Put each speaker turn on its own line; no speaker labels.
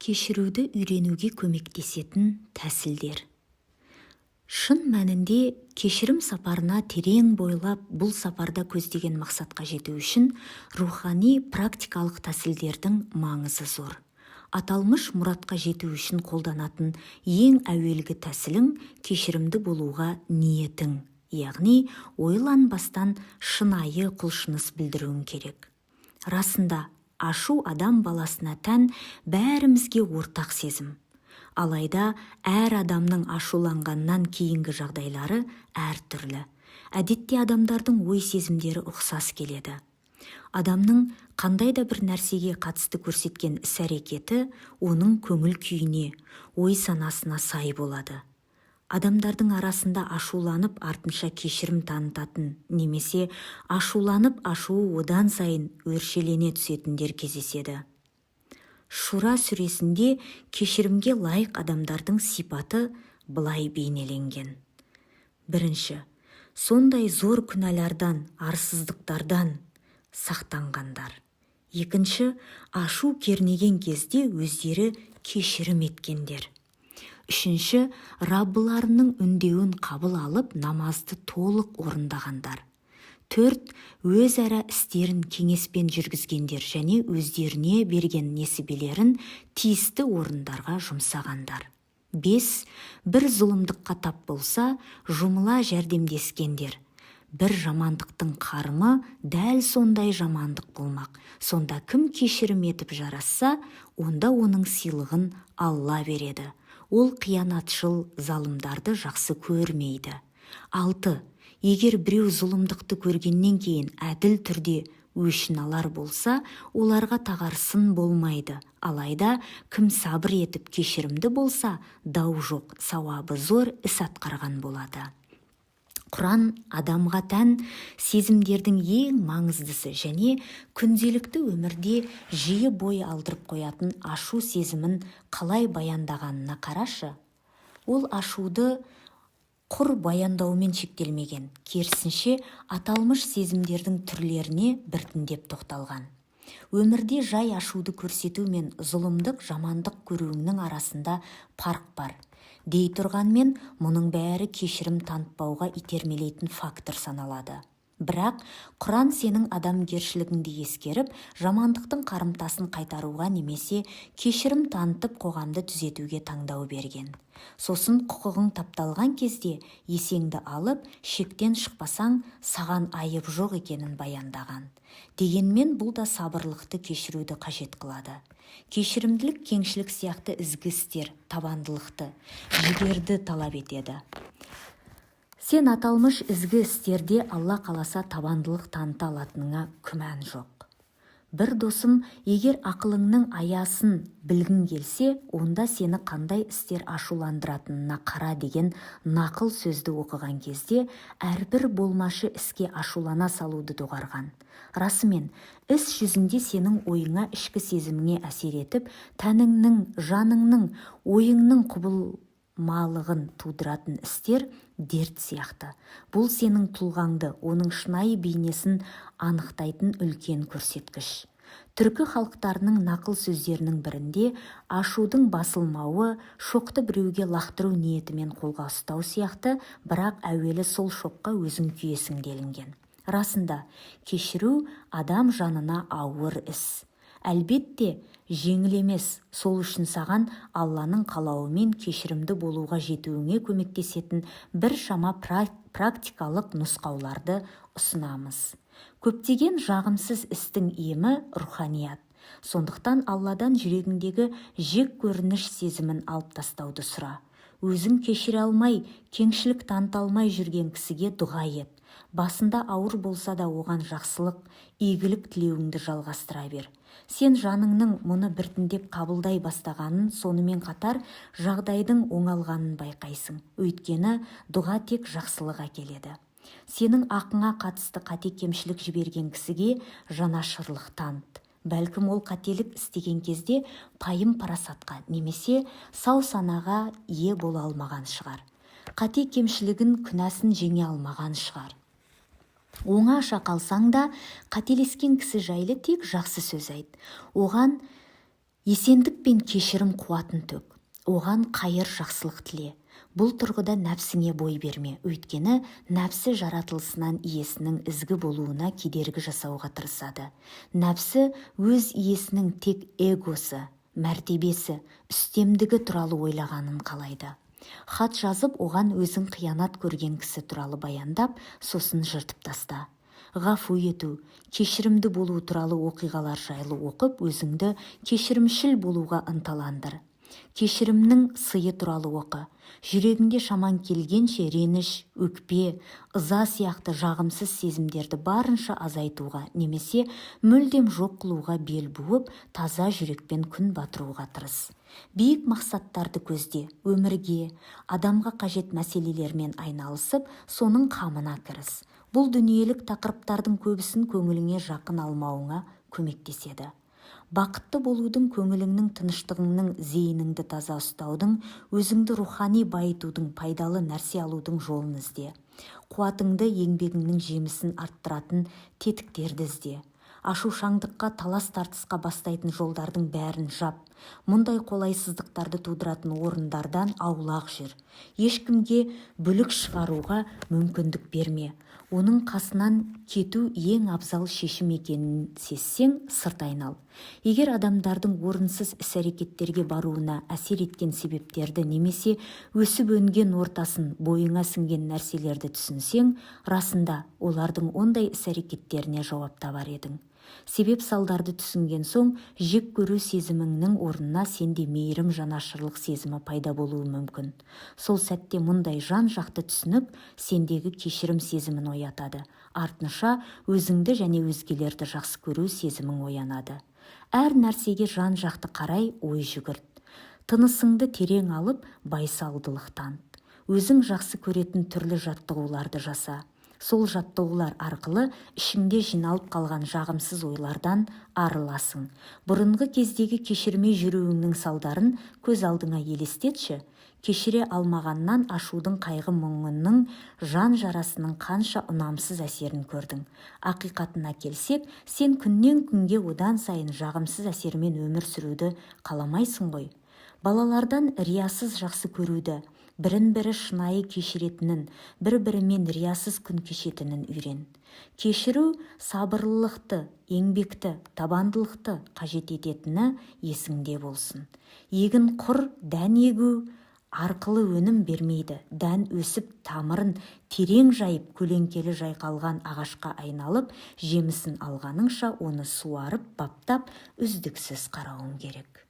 Кешіруді үйренуге көмектесетін тәсілдер. Шын мәнінде кешірім сапарына терең бойлап, бұл сапарда көздеген мақсатқа жету үшін рухани практикалық тәсілдердің маңызы зор. Аталмыш мұратқа жету үшін қолданатын ең әуелгі тәсілің кешірімді болуға ниетің, яғни ойланбастан шынайы құлшыныс білдіруің керек. Расында, ашу адам баласына тән бәрімізге ортақ сезім. Алайда әр адамның ашуланғаннан кейінгі жағдайлары әртүрлі. Әдетте адамдардың ой сезімдері ұқсас келеді. Адамның қандай да бір нәрсеге қатысты көрсеткен іс-әрекеті оның көңіл күйіне, ой санасына сай болады. Адамдардың арасында ашуланып артынша кешірім танытатын, немесе ашуланып ашуы одан сайын өршелене түсетіндер кездеседі. Шура сүресінде кешірімге лайық адамдардың сипаты былай бейнеленген. Бірінші, сондай зор күнәлардан, арсыздықтардан сақтанғандар. Екінші, ашу кернеген кезде өздері кешірім еткендер. Үшінші, Раббыларының үндеуін қабыл алып, намазды толық орындағандар. Төрт, өзара істерін кеңеспен жүргізгендер және өздеріне берген несібелерін тиісті орындарға жұмсағандар. Бес, бір зұлымдыққа тап болса, жұмыла жәрдемдескендер. Бір жамандықтың қарымы дәл сондай жамандық болмақ. Сонда кім кешірім етіп жарасса, онда оның сыйлығын Алла береді. Ол қиянатшыл залымдарды жақсы көрмейді. 6. Егер біреу зұлымдықты көргеннен кейін әділ түрде өшін алар болса, оларға тағарсын болмайды. Алайда кім сабыр етіп кешірімді болса, дау жоқ, сауабы зор іс атқарған болады. Құран адамға тән сезімдердің ең маңыздысы және күнделікті өмірде жиі бой алдырып қоятын ашу сезімін қалай баяндағанына қарашы. Ол ашуды құр баяндаумен шектелмеген, керісінше аталмыш сезімдердің түрлеріне біртіндеп тоқталған. Өмірде жай ашуды көрсету мен зұлымдық, жамандық көруінің арасында парқ бар. Дей тұрғанмен, мұның бәрі кешірім танытпауға итермелейтін фактор саналады. Бірақ Құран сенің адамгершілігіңді ескеріп, жамандықтың қарымтасын қайтаруға немесе кешірім танытып қоғамды түзетуге таңдау берген. Сосын құқығың тапталған кезде есеңді алып, шектен шықпасаң, саған айып жоқ екенін баяндаған. Дегенмен бұл да сабырлықты кешіруді қажет қылады. Кешірімділік, кеңшілік сияқты ізгі істер, табандылықты, жігерді талап етеді. Сен аталмыш ізгі істерде Алла қаласа табандылық таныта алатыныңа күмән жоқ. Бір досым, егер ақылыңның аясын білгің келсе, онда сені қандай істер ашуландыратынына қара деген нақыл сөзді оқыған кезде, әрбір болмашы іске ашулана салуды доғарған. Расымен, іс жүзінде сенің ойыңа, ішкі сезіміңе әсер етіп, тәніңнің, жаныңның, ойыңның құбылмалығын тудыратын істер дерт сияқты. Бұл сенің тұлғаңды, оның шынайы бейнесін анықтайтын үлкен көрсеткіш. Түркі халықтарының нақыл сөздерінің бірінде ашудың басылмауы, шоқты біреуге лақтыру ниетімен қолға ұстау сияқты, бірақ әуелі сол шоққа өзің күйесің делінген. Расында, кешіру адам жанына ауыр іс. Әлбетте, жеңіл емес, сол үшін саған Алланың қалауымен кешірімді болуға жетуіңе көмектесетін бір шама практикалық нұсқауларды ұсынамыз. Көптеген жағымсыз істің емі руханият. Сондықтан Алладан жүрегіңдегі жек көрініш сезімін алып тастауды сұра. Өзің кешіре алмай, кеңшілік таныта алмай жүрген кісіге дұға ет. Басында ауыр болса да оған жақсылық, игілік тілеуіңді жалғастыра бер. Сен жаныңның мұны біртіндеп қабылдай бастағанын, сонымен қатар жағдайдың оңалғанын байқайсың. Өйткені дұға тек жақсылық әкеледі. Сенің ақыңа қатысты қате кемшілік жіберген кісіге жанашырлық таныт. Бәлкім ол қателік істеген кезде пайым парасатқа немесе сау санаға ие бола алмаған шығар. Қате кемшілігін, күнәсін жеңе алмаған шығар. Оңаша қалсаң да, қателескен кісі жайлы тек жақсы сөз айт. Оған Есендік пен кешірім қуатын төк. Оған қайыр жақсылық тіле. Бұл тұрғыда нәпсіңе бой берме. Өйткені нәпсі жаратылысынан иесінің ізгі болуына кедергі жасауға тырысады. Нәпсі өз иесінің тек эгосы, мәртебесі, үстемдігі туралы ойлағанын қалайды. Хат жазып, оған өзің қиянат көрген кісі туралы баяндап, сосын жыртып таста. Ғафу ету, кешірімді болу туралы оқиғалар жайлы оқып, өзіңді кешірімшіл болуға ынталандыр. Кешірімнің сыйы туралы оқы. Жүрегіңде шаман келгенше реніш, өкпе, ыза сияқты жағымсыз сезімдерді барынша азайтуға немесе мүлдем жоқ қылуға бел буып, таза жүрекпен күн батыруға тырыс. Биік мақсаттарды көзде, өмірге, адамға қажет мәселелермен айналысып, соның қамына кіріс. Бұл дүниелік тақырыптардың көбісін көңіліңе жақын алмауыңа көмектеседі. Бақытты болудың, көңіліңнің тыныштығыңның, зейініңді таза ұстаудың, өзіңді рухани байытудың, пайдалы нәрсе алудың жолын ізде. Қуатыңды, еңбегіңнің жемісін арттыратын тетіктерді ізде. Ашушаңдыққа, талас-тартысқа бастайтын жолдардың бәрін жап. Мұндай қолайсыздықтарды тудыратын орындардан аулақ жүр. Ешкімге бүлік шығаруға мүмкіндік берме. Оның қасынан кету ең абзал шешім екенін сезсең, сырт айнал. Егер адамдардың орынсыз іс-әрекеттерге баруына әсер еткен себептерді немесе өсіп өнген ортасын, бойыңа сіңген нәрселерді түсінсең, расында олардың ондай іс-әрекеттеріне жауап табар едің. Себеп салдарды түсінген соң, жек көру сезіміңнің орнына сенде мейірім, жанашырлық сезімі пайда болуы мүмкін. Сол сәтте мұндай жан-жақты түсінік сендегі кешірім сезімін оятады. Артынша өзіңді және өзгелерді жақсы көру сезімің оянады. Әр нәрсеге жан-жақты қарай ой жүгірт. Тынысыңды терең алып, байсалдылық таныт. Өзің жақсы көретін түрлі жаттығуларды жаса. Сол жаттығулар арқылы ішіңде жиналып қалған жағымсыз ойлардан арыласың. Бұрынғы кездегі кешірмей жүруіңнің салдарын көз алдыңа елестетші. Кешіре алмағаннан ашудың, қайғы мұңының, жан жарасының қанша ұнамсыз әсерін көрдің. Ақиқатына келсек, сен күннен күнге одан сайын жағымсыз әсермен өмір сүруді қаламайсың ғой. Балалардан риясыз жақсы көруді, бірін-бірі шынайы кешіретінін, бір-бірімен риясыз күн кешетінін үйрен. Кешіру сабырлылықты, еңбекті, табандылықты қажет ететіні есіңде болсын. Егін құр дән егу арқылы өнім бермейді. Дән өсіп, тамырын терең жайып, көлеңкелі жайқалған ағашқа айналып, жемісін алғаныңша оны суарып, баптап, үздіксіз қарауың керек.